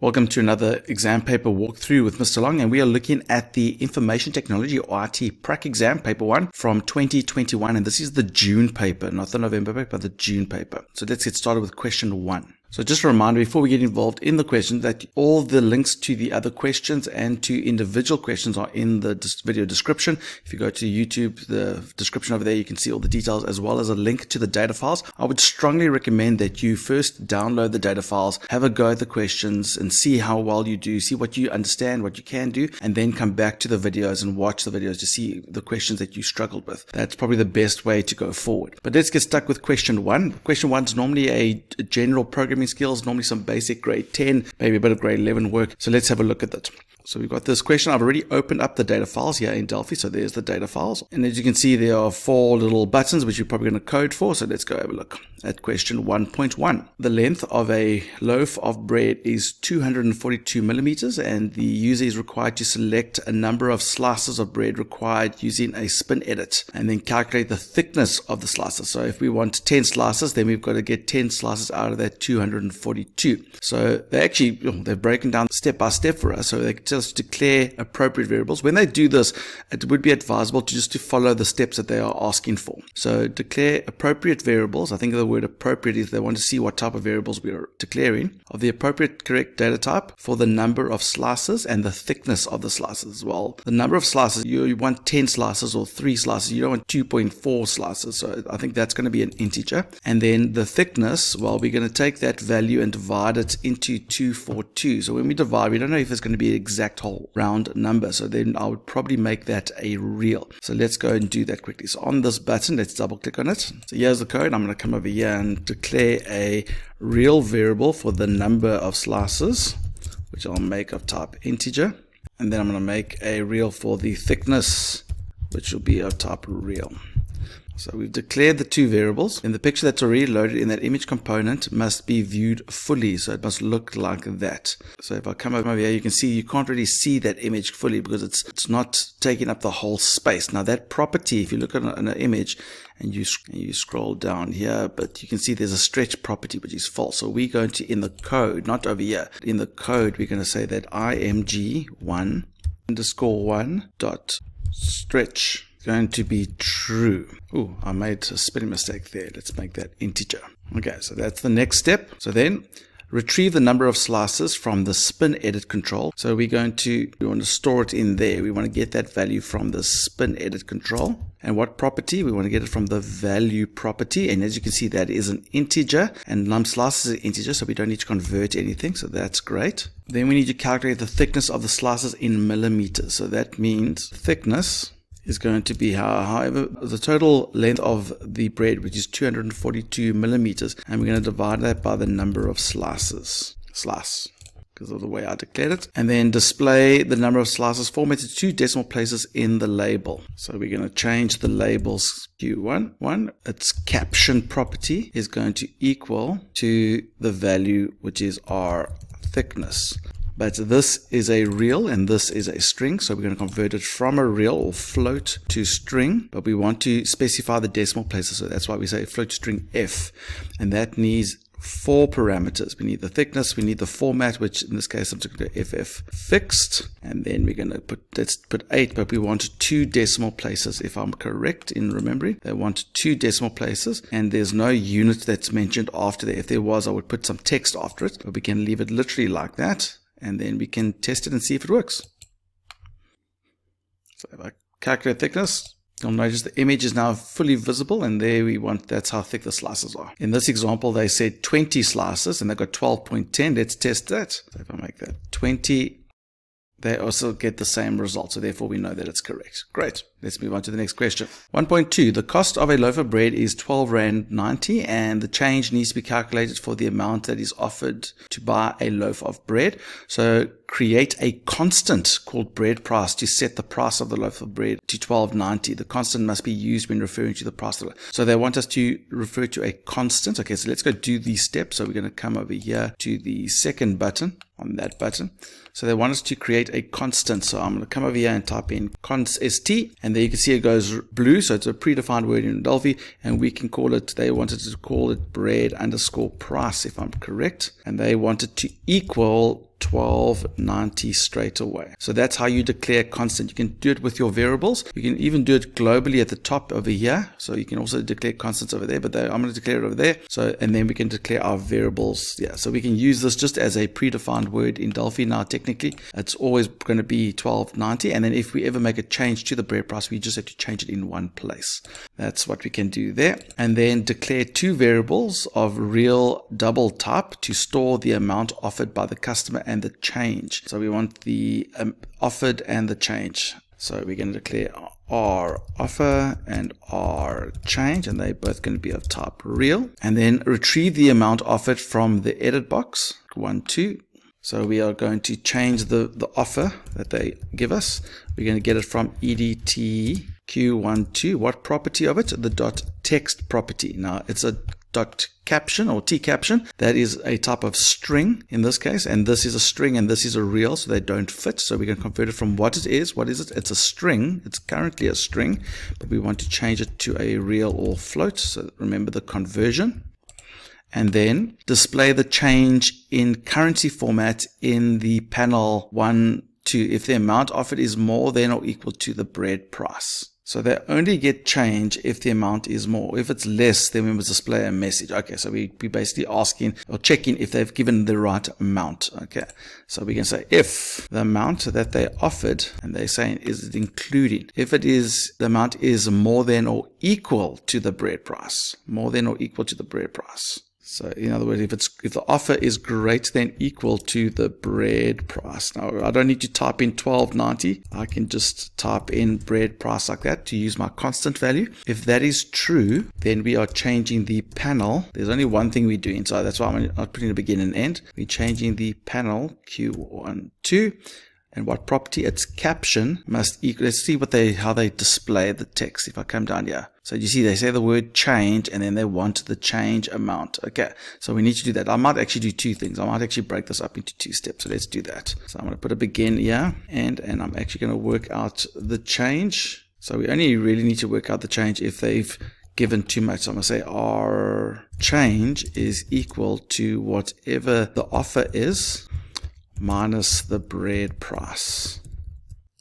Welcome to another exam paper walkthrough with Mr. Long, and we are looking at the Information Technology or IT Prac exam, paper 1 from 2021, and this is the June paper, not the November paper, but the June paper. So let's get started with question 1. So just a reminder before we get involved in the questions that all the links to the other questions and to individual questions are in the video description. If you go to YouTube, the description over there, you can see all the details as well as a link to the data files. I would strongly recommend that you first download the data files, have a go at the questions and see how well you do, see what you understand, what you can do, and then come back to the videos and watch the videos to see the questions that you struggled with. That's probably the best way to go forward. But let's get stuck with question 1. Question 1 is normally a general programming skills, normally some basic grade 10, maybe a bit of grade 11 work. So let's have a look at that. So we've got this question. I've already opened up the data files here in Delphi. So there's the data files. And as you can see, there are 4 little buttons, which you're probably going to code for. So let's go have a look at question 1.1. The length of a loaf of bread is 242 millimeters, and the user is required to select a number of slices of bread required using a spin edit, and then calculate the thickness of the slices. So if we want 10 slices, then we've got to get 10 slices out of that 242. So they're breaking down step by step for us. So they just declare appropriate variables. When they do this, it would be advisable to follow the steps that they are asking for. So declare appropriate variables. I think the word appropriate is they want to see what type of variables we are declaring, of the appropriate correct data type for the number of slices and the thickness of the slices as well. The number of slices, you want 10 slices or 3 slices. You don't want 2.4 slices. So I think that's going to be an integer. And then the thickness, well, we're going to take that value and divide it into 242. So when we divide, we don't know if it's going to be an exact whole round number. So then I would probably make that a real. So let's go and do that quickly. So on this button, let's double click on it. So here's the code. I'm going to come over here and declare a real variable for the number of slices, which I'll make of type integer. And then I'm going to make a real for the thickness, which will be of type real. So we've declared the 2 variables. And the picture that's already loaded in that image component must be viewed fully. So it must look like that. So if I come over here, you can see you can't really see that image fully because it's not taking up the whole space. Now that property, if you look at an image and you scroll down here, but you can see there's a stretch property which is false. So we're going to, in the code, not over here, in the code, we're going to say that img1_1.stretch going to be true. Oh, I made a spelling mistake there. Let's make that integer. Okay, so that's the next step. So then retrieve the number of slices from the spin edit control. So we want to store it in there. We want to get that value from the spin edit control. And what property? We want to get it from the value property. And as you can see, that is an integer, and num slices is an integer, so we don't need to convert anything. So that's great. Then we need to calculate the thickness of the slices in millimeters. So that means thickness is going to be however the total length of the bread, which is 242 millimeters, and we're going to divide that by the number of slices, because of the way I declared it, and then display the number of slices formatted 2 decimal places in the label. So we're going to change the labels Q1. Its caption property is going to equal to the value, which is our thickness. But this is a real and this is a string, so we're going to convert it from a real or float to string, but we want to specify the decimal places, so that's why we say float to string f, and that needs 4 parameters. We need the thickness, we need the format, which in this case I'm just going to ff fixed, and then we're going to let's put 8, but we want 2 decimal places if I'm correct in remembering. They want 2 decimal places, and there's no unit that's mentioned after there. If there was, I would put some text after it, but we can leave it literally like that. And then we can test it and see if it works. So if I calculate thickness, you'll notice the image is now fully visible, and there that's how thick the slices are. In this example, they said 20 slices, and they've got 12.10. Let's test that. So if I make that 20, they also get the same result. So therefore, we know that it's correct. Great. Let's move on to the next question. 1.2. The cost of a loaf of bread is 12 Rand 90, and the change needs to be calculated for the amount that is offered to buy a loaf of bread. So create a constant called bread price to set the price of the loaf of bread to 12.90. The constant must be used when referring to the price of the loaf. So they want us to refer to a constant. Okay, so let's go do these steps. So we're going to come over here to the second button, on that button. So they want us to create a constant. So I'm going to come over here and type in const, and there you can see it goes blue. So it's a predefined word in Delphi, and we can call it, they wanted to call it bread underscore price, if I'm correct. And they wanted to equal 1290 straight away. So that's how you declare constant. You can do it with your variables. You can even do it globally at the top over here. So you can also declare constants over there, but I'm going to declare it over there. So, and then we can declare our variables. Yeah, so we can use this just as a predefined word in Delphi now. Technically, it's always going to be 1290. And then if we ever make a change to the bread price, we just have to change it in one place. That's what we can do there. And then declare two variables of real double type to store the amount offered by the customer and the change. So we want the offered and the change. So we're going to declare R offer and R change, and they're both going to be of type real. And then retrieve the amount offered from the edit box, 1, 2. So we are going to change the offer that they give us. We're going to get it from EDT Q12. What property of it? The dot text property. Now it's a dot caption or T caption. That is a type of string in this case, and this is a string and this is a real, so they don't fit. So we can convert it from what it is. What is it? It's a string. It's currently a string, but we want to change it to a real or float. So remember the conversion. And then display the change in currency format in the panel 1, 2 if the amount offered is more than or equal to the bread price. So they only get change if the amount is more. If it's less, then we must display a message. Okay, so we basically asking or checking if they've given the right amount. Okay, so we can say if the amount that they offered, and they're saying is it including, if it is the amount is more than or equal to the bread price, more than or equal to the bread price. So in other words, if the offer is greater than equal to the bread price. Now I don't need to type in 1290. I can just type in bread price like that to use my constant value. If that is true, then we are changing the panel. There's only one thing we're doing, so that's why I'm not putting a begin and end. We're changing the panel Q12. And what property? Its caption must equal. Let's see how they display the text. If I come down here, so you see they say the word change and then they want the change amount. Okay, so we need to do that. I might actually do two things. I might actually break this up into two steps. So let's do that. So I'm going to put a begin here, and I'm actually going to work out the change. So we only really need to work out the change if they've given too much. So I'm going to say our change is equal to whatever the offer is minus the bread price.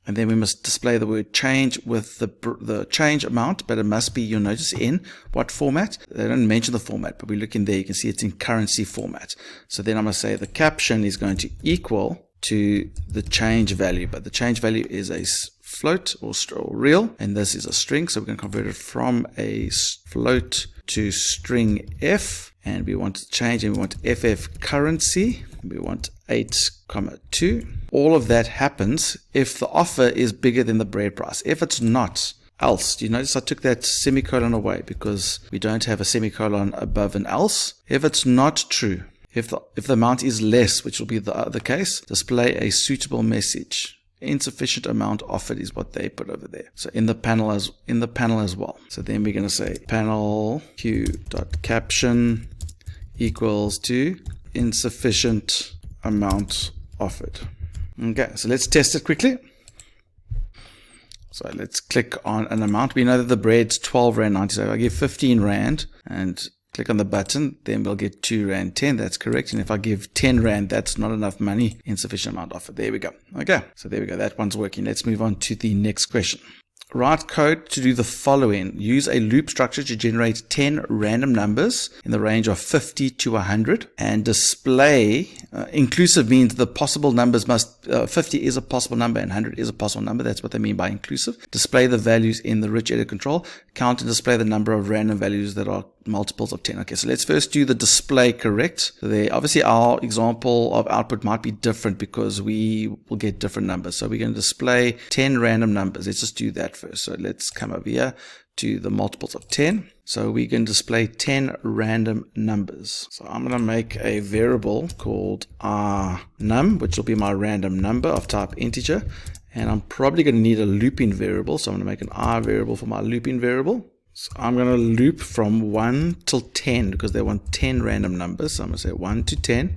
And then we must display the word change with the change amount, but it must be, you'll notice, in what format? They don't mention the format, but we look in there, you can see it's in currency format. So then I'm going to say the caption is going to equal to the change value, but the change value is a float or real, and this is a string, so we're going to convert it from a float to string F, and we want to change, and we want FF currency, we want 8,2. All of that happens if the offer is bigger than the bread price. If it's not, else. Do you notice I took that semicolon away because we don't have a semicolon above an else? If it's not true, if the amount is less, which will be the other case, display a suitable message. Insufficient amount offered is what they put over there. So in the panel as well. So then we're going to say panel q.caption equals to insufficient amount offered. Okay, so let's test it quickly. So let's click on an amount. We know that the bread's 12 Rand 90. So if I give 15 Rand and click on the button, then we'll get 2 Rand 10. That's correct. And if I give 10 Rand, that's not enough money. Insufficient amount offered. There we go. Okay, so there we go. That one's working. Let's move on to the next question. Write code to do the following. Use a loop structure to generate 10 random numbers in the range of 50 to 100 and display, inclusive means the possible numbers must, 50 is a possible number and 100 is a possible number. That's what they mean by inclusive. Display the values in the rich edit control. Count and display the number of random values that are multiples of 10. Okay, so let's first do the display correct. So there, obviously our example of output might be different because we will get different numbers. So we're going to display 10 random numbers. Let's just do that first. So let's come over here to the multiples of 10. So we can display 10 random numbers. So I'm going to make a variable called rnum, which will be my random number of type integer. And I'm probably going to need a looping variable. So I'm going to make an r variable for my looping variable. So I'm going to loop from 1 till 10 because they want 10 random numbers. So I'm going to say 1 to 10.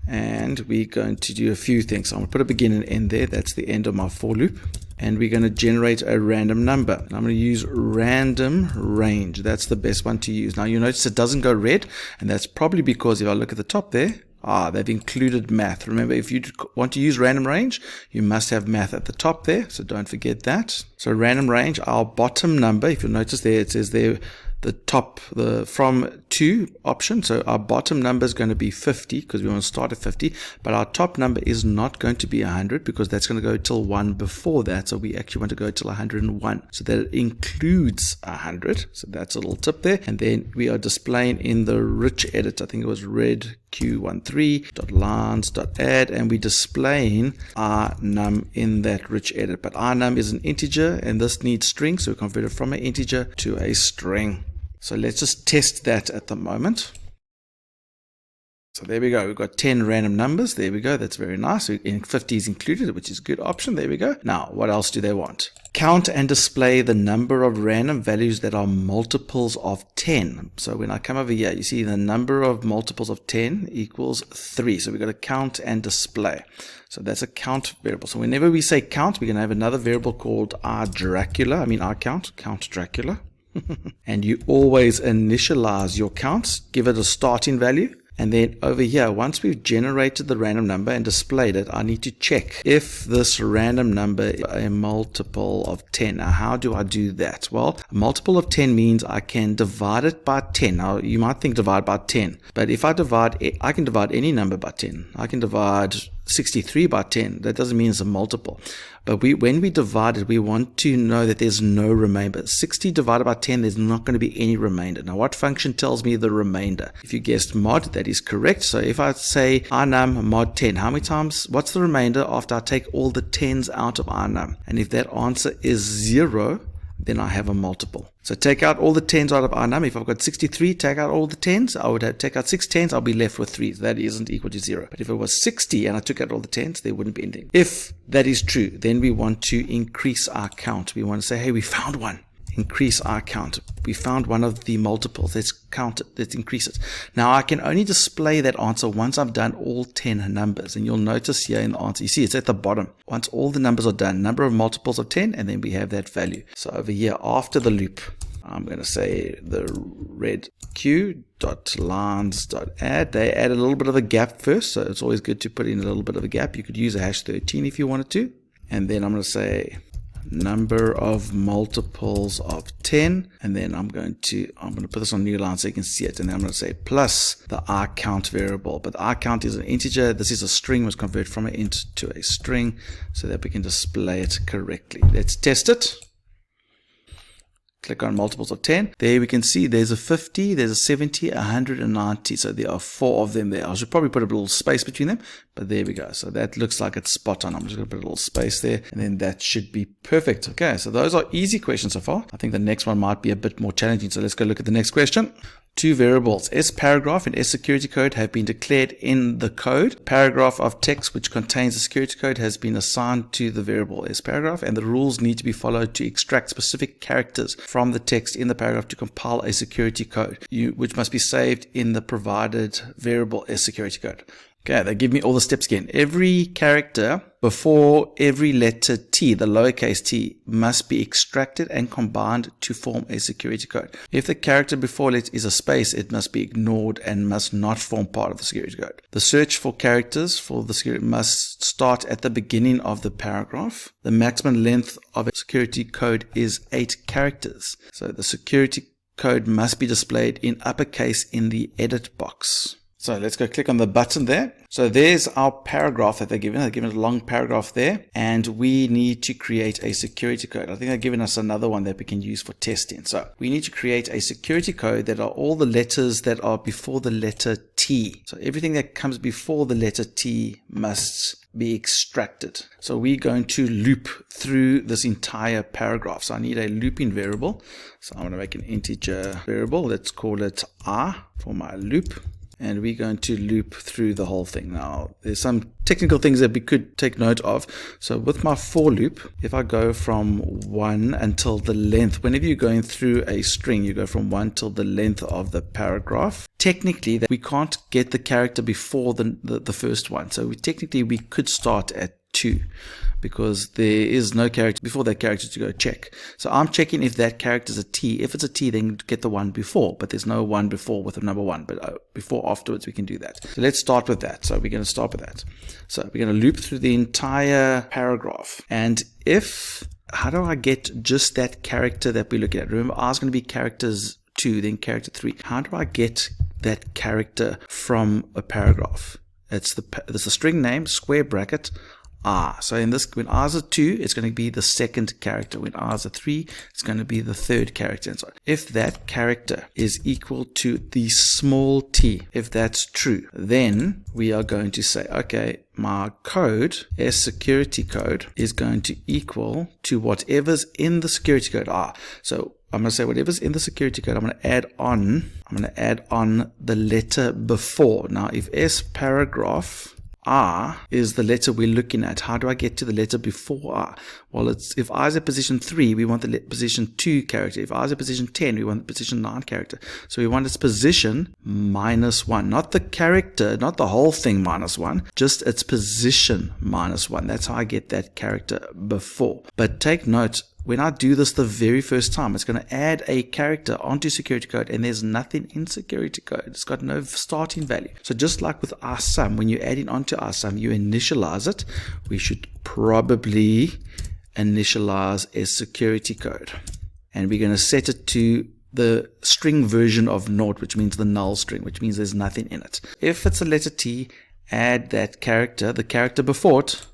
And we're going to do a few things. So I'm going to put a begin and end there. That's the end of my for loop. And we're going to generate a random number. And I'm going to use random range. That's the best one to use. Now you notice it doesn't go red. And that's probably because if I look at the top there, They've included math. Remember, if you want to use random range, you must have math at the top there, so don't forget that. So random range, our bottom number, if you'll notice there, it says there, the from to option. So our bottom number is going to be 50 because we want to start at 50, but our top number is not going to be 100 because that's going to go till 1 before that. So we actually want to go till 101. So that it includes 100. So that's a little tip there. And then we are displaying in the rich edit. I think it was red q13.lines.add, and we're displaying our num in that rich edit. But our num is an integer, and this needs string, so we convert it from an integer to a string. So let's just test that at the moment. So there we go. We've got 10 random numbers. There we go. That's very nice. 50 is included, which is a good option. There we go. Now, what else do they want? Count and display the number of random values that are multiples of 10. So when I come over here, you see the number of multiples of 10 equals 3. So we've got to count and display. So that's a count variable. So whenever we say count, we're going to have another variable called count Dracula. And you always initialize your counts, give it a starting value. And then over here, once we've generated the random number and displayed it, I need to check if this random number is a multiple of 10. Now, how do I do that? Well, a multiple of 10 means I can divide it by 10. Now, you might think divide by 10, but if I can divide any number by 10. I can divide 63 by 10. That doesn't mean it's a multiple. But when we divide it, we want to know that there's no remainder. 60 divided by 10, there's not going to be any remainder. Now, what function tells me the remainder? If you guessed mod, that is correct. So if I say rnum mod 10, how many times, what's the remainder after I take all the 10s out of rnum? And if that answer is 0, then I have a multiple. So take out all the 10s out of rnum. If I've got 63, take out all the 10s. I would have take out 6 10s. I'll be left with 3. So that isn't equal to 0. But if it was 60 and I took out all the 10s, there wouldn't be anything. If that is true, then we want to increase our count. We want to say, hey, we found one. Increase our count. We found one of the multiples. Let's count it. Let's increase it. Now I can only display that answer once I've done all 10 numbers. And you'll notice here in the answer, you see it's at the bottom. Once all the numbers are done, number of multiples of 10, and then we have that value. So over here after the loop, I'm going to say the red q.lines.add. They add a little bit of a gap first. So it's always good to put in a little bit of a gap. You could use a #13 if you wanted to. And then I'm going to say number of multiples of 10, and then I'm going to put this on new line so you can see it, and then I'm going to say plus the rcount variable. But the rcount is an integer. This is a string, was converted from an int to a string so that we can display it correctly. Let's test it. Click on multiples of 10. There we can see there's a 50, there's a 70, 190. So there are 4 of them there. I should probably put a little space between them, but there we go. So that looks like it's spot on. I'm just going to put a little space there, and then that should be perfect. Okay, so those are easy questions so far. I think the next one might be a bit more challenging. So let's go look at the next question. 2 variables, sparagraph and security code, have been declared in the code. Paragraph of text which contains the security code has been assigned to the variable sparagraph, and the rules need to be followed to extract specific characters from the text in the paragraph to compile a security code, which must be saved in the provided variable security code. Okay, they give me all the steps again. Every character before every letter T, the lowercase t, must be extracted and combined to form a security code. If the character before it is a space, it must be ignored and must not form part of the security code. The search for characters for the security must start at the beginning of the paragraph. The maximum length of a security code is 8 characters. So the security code must be displayed in uppercase in the edit box. So let's go click on the button there. So there's our paragraph that they're given. They're given a long paragraph there, and we need to create a security code. I think they're giving us another one that we can use for testing. So we need to create a security code that are all the letters that are before the letter T. So everything that comes before the letter T must be extracted. So we're going to loop through this entire paragraph. So I need a looping variable. So I'm going to make an integer variable. Let's call it R for my loop. And we're going to loop through the whole thing. Now, there's some technical things that we could take note of. So with my for loop, if I go from 1 until the length, whenever you're going through a string, you go from 1 till the length of the paragraph. Technically, we can't get the character before the first one. So we could start at 2, because there is no character before that character to go check. So I'm checking if that character is a T. If it's a T, then get the one before, but there's no one before with a number 1, but before, afterwards, we can do that. So let's start with that. So we're going to start with that. So we're going to loop through the entire paragraph. And how do I get just that character that we're looking at? Remember, R is going to be characters 2, then character 3. How do I get that character from a paragraph? It's the string name, square bracket, R. So in this, when R is a 2, it's going to be the second character. When R is a 3, it's going to be the third character, and so on. If that character is equal to the small t, if that's true, then we are going to say, okay, my code, S security code, is going to equal to whatever's in the security code R. So I'm going to say whatever's in the security code, I'm going to add on the letter before. Now, if S paragraph R is the letter we're looking at, how do I get to the letter before R? Well, if R is at position 3, we want the position 2 character. If R is at position 10, we want the position 9 character. So we want its position -1, not the character, not the whole thing -1, just its position -1. That's how I get that character before. But take note, when I do this the very first time, it's going to add a character onto security code, and there's nothing in security code. It's got no starting value. So just like with our sum, when you add in onto our sum, you initialize it. We should probably initialize a security code. And we're going to set it to the string version of 0, which means the null string, which means there's nothing in it. If it's a letter T, add that character, the character before it,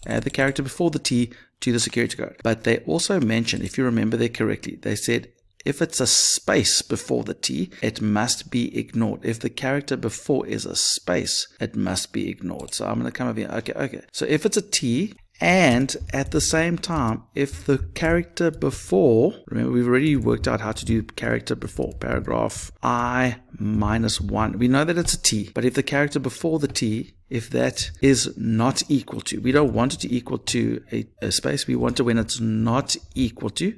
add the character before the T to the security code. But they also mentioned, if you remember there correctly, they said if it's a space before the T, it must be ignored. If the character before is a space, it must be ignored. So I'm going to come over here. Okay. So if it's a T, and at the same time, if the character before, remember we've already worked out how to do character before, paragraph I -1. We know that it's a T, but if the character before the T, if that is not equal to, we don't want it to equal to a space, we want it when it's not equal to,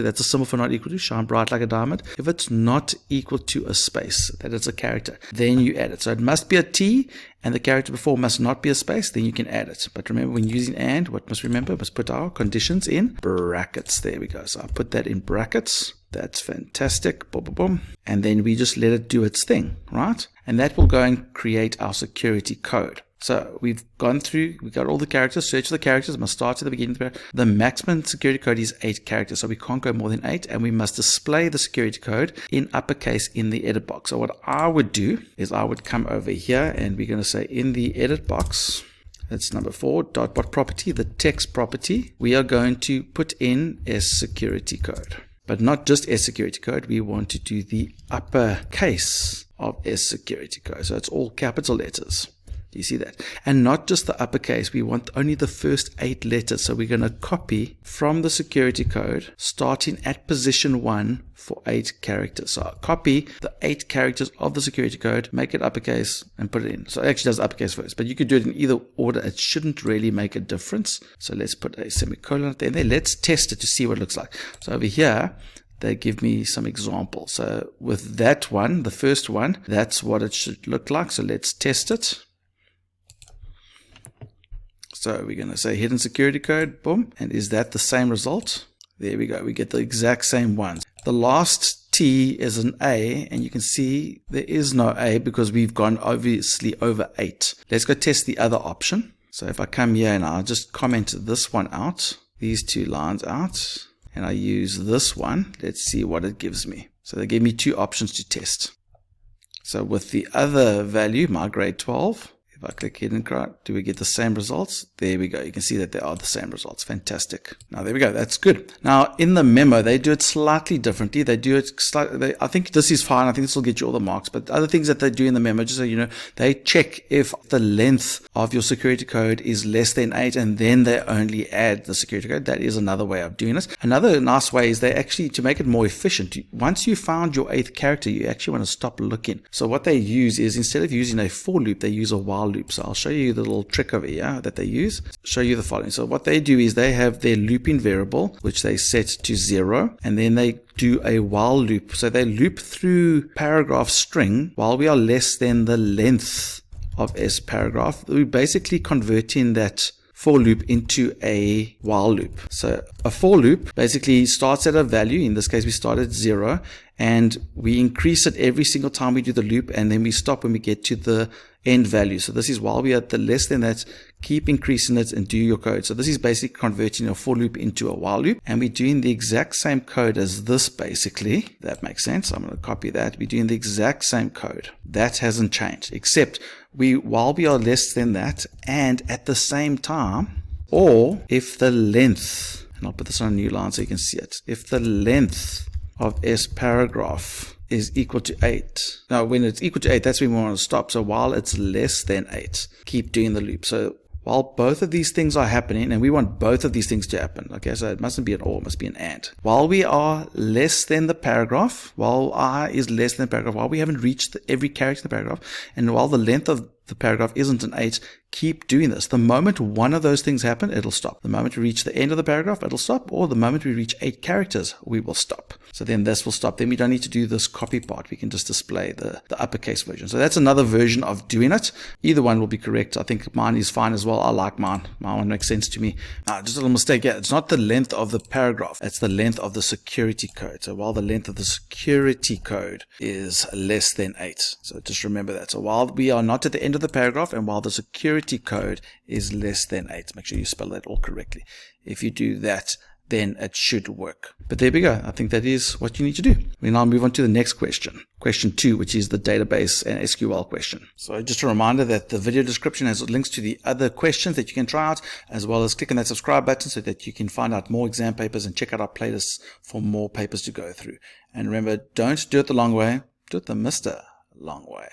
that's a symbol for not equal to, shine bright like a diamond. If it's not equal to a space, that it's a character, then you add it. So it must be a T, and the character before must not be a space, then you can add it. But remember, when using AND, what must remember? Must put our conditions in brackets. There we go. So I put that in brackets. That's fantastic. Boom, boom, boom. And then we just let it do its thing, right? And that will go and create our security code. So we've gone through, we got all the characters, search the characters, must start at the beginning. The maximum security code is 8 characters, so we can't go more than 8, and we must display the security code in uppercase in the edit box. So what I would do is I would come over here, and we're going to say in the edit box, that's number 4, .what property, the text property, we are going to put in S security code. But not just S security code, we want to do the uppercase of S security code. So it's all capital letters. You see that? And not just the uppercase, we want only the first 8 letters. So we're going to copy from the security code starting at position 1 for 8 characters. So I'll copy the 8 characters of the security code, make it uppercase, and put it in. So it actually does uppercase first, but you could do it in either order. It shouldn't really make a difference. So let's put a semicolon at the end there. Let's test it to see what it looks like. So over here, they give me some examples. So with that one, the first one, that's what it should look like. So let's test it. So we're going to say hidden security code, boom. And is that the same result? There we go. We get the exact same ones. The last T is an A, and you can see there is no A because we've gone obviously over 8. Let's go test the other option. So if I come here and I'll just comment this one out, these 2 lines out, and I use this one, let's see what it gives me. So they gave me 2 options to test. So with the other value, my grade 12, if I click hidden code, do we get the same results? There we go. You can see that they are the same results. Fantastic. Now there we go. That's good. Now in the memo, they do it slightly differently. They do it slightly. I think this is fine. I think this will get you all the marks. But other things that they do in the memo, just so you know, they check if the length of your security code is less than 8, and then they only add the security code. That is another way of doing this. Another nice way is they actually, to make it more efficient, once you found your 8th character, you actually want to stop looking. So what they use is, instead of using a for loop, they use a while loop. So I'll show you the little trick over here that they use. Show you the following. So what they do is they have their looping variable, which they set to 0, and then they do a while loop. So they loop through paragraph string while we are less than the length of S paragraph. We're basically converting that for loop into a while loop. So a for loop basically starts at a value. In this case, we start at 0, and we increase it every single time we do the loop, and then we stop when we get to the end value. So this is while we are at the less than that, keep increasing it and do your code. So this is basically converting a for loop into a while loop, and we're doing the exact same code as this basically. That makes sense. I'm going to copy that. We're doing the exact same code. That hasn't changed, except while we are less than that and at the same time, or if the length, and I'll put this on a new line so you can see it, if the length of S paragraph is equal to 8. Now, when it's equal to 8, that's when we want to stop. So while it's less than 8, keep doing the loop. So while both of these things are happening, and we want both of these things to happen, okay, so it mustn't be an or, it must be an and. While we are less than the paragraph, while I is less than the paragraph, while we haven't reached every character in the paragraph, and while the length of the paragraph isn't an 8, keep doing this. The moment one of those things happen, it'll stop. The moment we reach the end of the paragraph, it'll stop, or the moment we reach 8 characters, we will stop. So then this will stop. Then we don't need to do this copy part. We can just display the uppercase version. So that's another version of doing it. Either one will be correct. I think mine is fine as well. I like mine. Mine one makes sense to me. Just a little mistake here. It's not the length of the paragraph. It's the length of the security code. So while the length of the security code is less than 8. So just remember that. So while we are not at the end of the paragraph, and while the security code is less than 8, make sure you spell that all correctly. If you do that, then it should work. But there we go. I think that is what you need to do. We now move on to the next question. Question 2, which is the database and SQL question. So just a reminder that the video description has links to the other questions that you can try out, as well as click on that subscribe button so that you can find out more exam papers and check out our playlists for more papers to go through. And remember, don't do it the long way. Do it the Mr. Long way.